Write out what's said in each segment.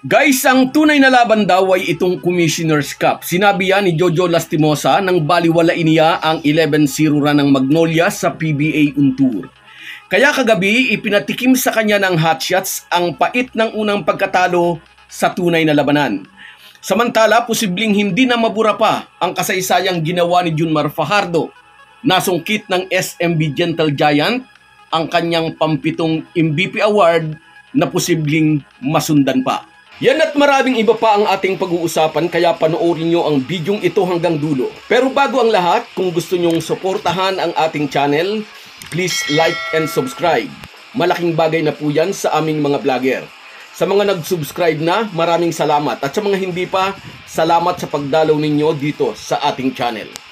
Guys, ang tunay na laban daw ay itong Commissioner's Cup. Sinabi yan ni Jojo Lastimosa nang baliwalain niya ang 11-0 run ng Magnolia sa PBA Untour. Kaya kagabi, ipinatikim sa kanya ng hotshots ang pait ng unang pagkatalo sa tunay na labanan. Samantala, posibleng hindi na mabura pa ang kasaysayang ginawa ni Junmar Fajardo. Nasungkit ng SMB Gentle Giant ang kanyang pampitong MVP award na posibleng masundan pa. Yan at maraming iba pa ang ating pag-uusapan, kaya panoorin nyo ang bidyong ito hanggang dulo. Pero bago ang lahat, kung gusto nyong suportahan ang ating channel, please like and subscribe. Malaking bagay na po yan sa aming mga vlogger. Sa mga nag-subscribe na, maraming salamat. At sa mga hindi pa, salamat sa pagdalaw ninyo dito sa ating channel.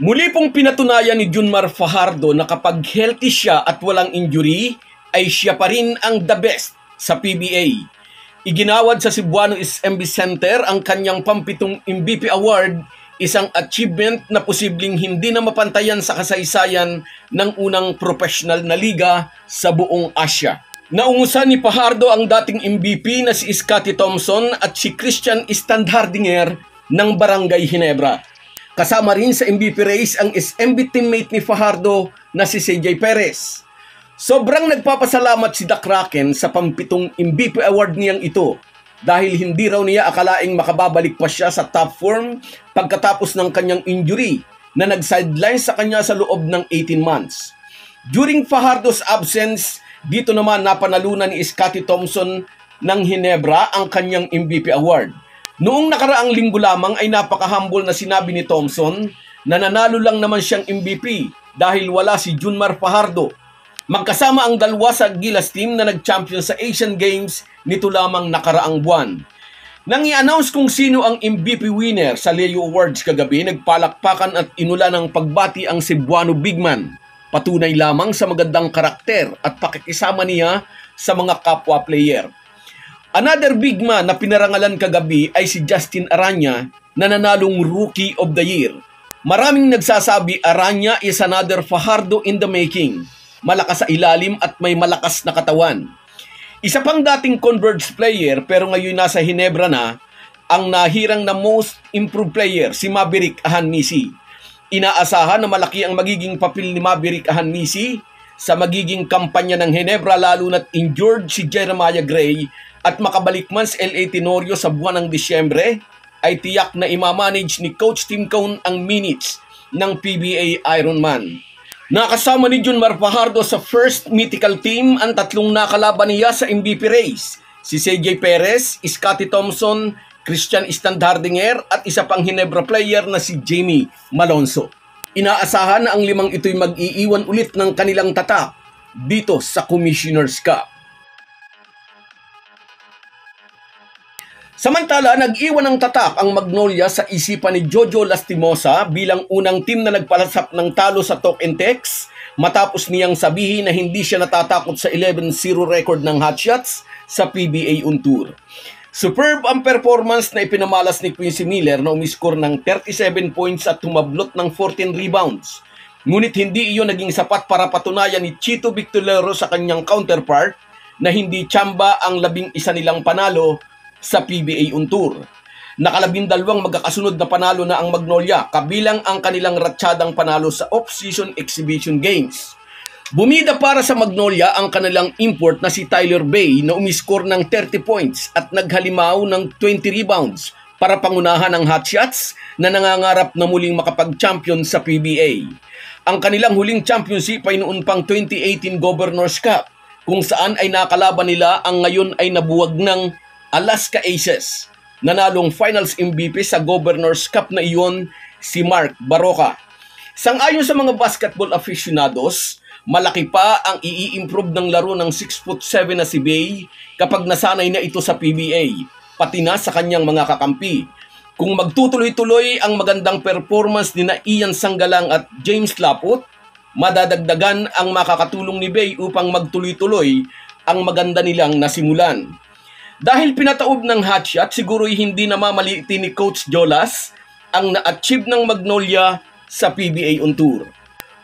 Muli pong pinatunayan ni Junmar Fajardo na kapag healthy siya at walang injury, ay siya pa rin ang the best sa PBA. Iginawad sa Cebuano SMB Center ang kanyang pampitong MVP award, isang achievement na posibleng hindi na mapantayan sa kasaysayan ng unang professional na liga sa buong Asia. Naungusan ni Fajardo ang dating MVP na si Scottie Thompson at si Christian Standhardinger ng Barangay Ginebra. Kasama rin sa MVP race ang SMB teammate ni Fajardo na si CJ Perez. Sobrang nagpapasalamat si The Kraken sa pampitong MVP award niyang ito dahil hindi raw niya akalaing makababalik pa siya sa top form pagkatapos ng kanyang injury na nag-sideline sa kanya sa loob ng 18 months. During Fajardo's absence, dito naman napanalunan ni Scottie Thompson ng Ginebra ang kanyang MVP award. Noong nakaraang linggo lamang ay napaka-humble na sinabi ni Thompson na nanalo lang naman siyang MVP dahil wala si Junmar Fajardo. Magkasama ang dalawa sa Gilas team na nag-champion sa Asian Games nito lamang nakaraang buwan. Nang i-announce kung sino ang MVP winner sa Leo Awards kagabi, nagpalakpakan at inula ng pagbati ang Cebuano bigman. Patunay lamang sa magandang karakter at pakikisama niya sa mga kapwa player. Another big man na pinarangalan kagabi ay si Justin Aranya na nanalong Rookie of the Year. Maraming nagsasabi Aranya is another Fajardo in the making. Malakas sa ilalim at may malakas na katawan. Isa pang dating Converge player pero ngayon nasa Ginebra na, ang nahirang na most improved player si Maverick Ahanmisi. Inaasahan na malaki ang magiging papel ni Maverick Ahanmisi sa magiging kampanya ng Ginebra lalo na't injured si Jeremiah Gray at makabalik man sa LA Tenorio sa buwan ng Disyembre, ay tiyak na imamanage ni Coach Tim Cone ang minutes ng PBA Ironman. Nakasama ni Junmar Fajardo sa first mythical team ang tatlong nakalaban niya sa MVP race, si CJ Perez, Scottie Thompson, Christian Standhardinger at isa pang Ginebra player na si Jamie Malonzo. Inaasahan na ang limang ito'y mag-iiwan ulit ng kanilang tatak dito sa Commissioner's Cup. Samantala, nag-iwan ng tatak ang Magnolia sa isipan ni Jojo Lastimosa bilang unang team na nagpalasap ng talo sa Talk and Text matapos niyang sabihin na hindi siya natatakot sa 11-0 record ng hotshots sa PBA Untour. Superb ang performance na ipinamalas ni Quincy Miller na umiscore ng 37 points at tumablot ng 14 rebounds. Ngunit hindi iyon naging sapat para patunayan ni Chito Victorero sa kanyang counterpart na hindi tsamba ang 11 nilang panalo sa PBA Untour. Nakalabindalawang magkakasunod na panalo na ang Magnolia, kabilang ang kanilang ratsadang panalo sa off-season exhibition games. Bumida para sa Magnolia ang kanilang import na si Tyler Bay na umiscore ng 30 points at naghalimaw ng 20 rebounds para pangunahan ang hotshots na nangangarap na muling makapag-champion sa PBA. Ang kanilang huling championship ay noon pang 2018 Governor's Cup, kung saan ay nakalaban nila ang ngayon ay nabuwag ng Alaska Aces. Nanalong finals MVP sa Governor's Cup na iyon si Mark Baroka. Sang-ayon sa mga basketball aficionados, malaki pa ang i-improve ng laro ng 6'7" na si Bay kapag nasanay na ito sa PBA, pati na sa kanyang mga kakampi. Kung magtutuloy-tuloy ang magandang performance ni na Ian Sanggalang at James Laput, Madadagdagan ang makakatulong ni Bay upang magtuloy-tuloy ang maganda nilang nasimulan. Dahil pinataob ng hotshot, siguro'y hindi namamaliitin ni Coach Jolas ang na-achieve ng Magnolia sa PBA on Tour.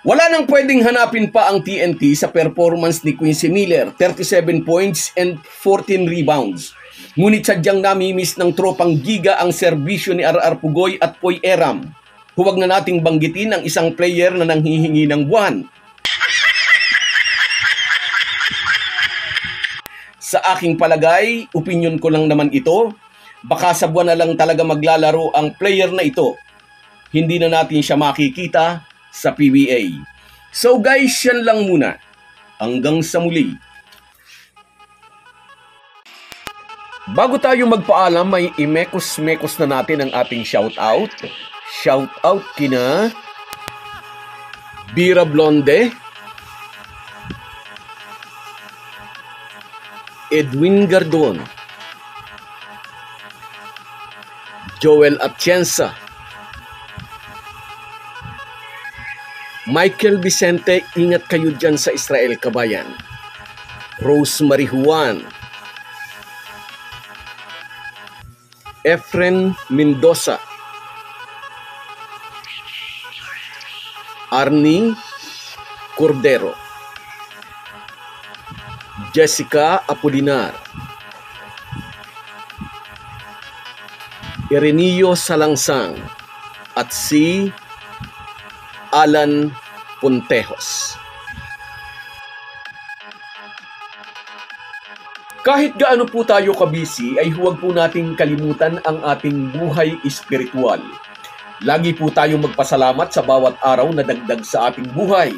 Wala nang pwedeng hanapin pa ang TNT sa performance ni Quincy Miller, 37 points and 14 rebounds. Ngunit sadyang namimiss ng tropang Giga ang serbisyo ni RR Pugoy at Poy Eram. Huwag na nating banggitin ang isang player na nanghihingi ng buwan. Sa aking palagay, opinyon ko lang naman ito, baka sa buwan na lang talaga maglalaro ang player na ito. Hindi na natin siya makikita sa PBA. So guys, yan lang muna. Hanggang sa muli. Bago tayo magpaalam, may imekos-mekos na natin ang ating shoutout. Shoutout kina Bira Blonde, Edwin Gardon, Joel Atienza, Michael Vicente, ingat kayo dyan sa Israel, kabayan. Rosemary Juan, Efren Mendoza, Arnie Cordero, Jessica Apolinar, Ireneo Salangsang, at si Alan Puntejos. Kahit gaano po tayo kabisi, ay huwag po nating kalimutan ang ating buhay espiritual. Lagi po tayong magpasalamat sa bawat araw na dagdag sa ating buhay.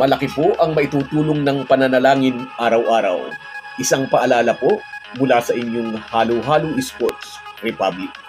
Malaki po ang maitutulong ng pananalangin araw-araw. Isang paalala po mula sa inyong Halo-Halo Sports Republic.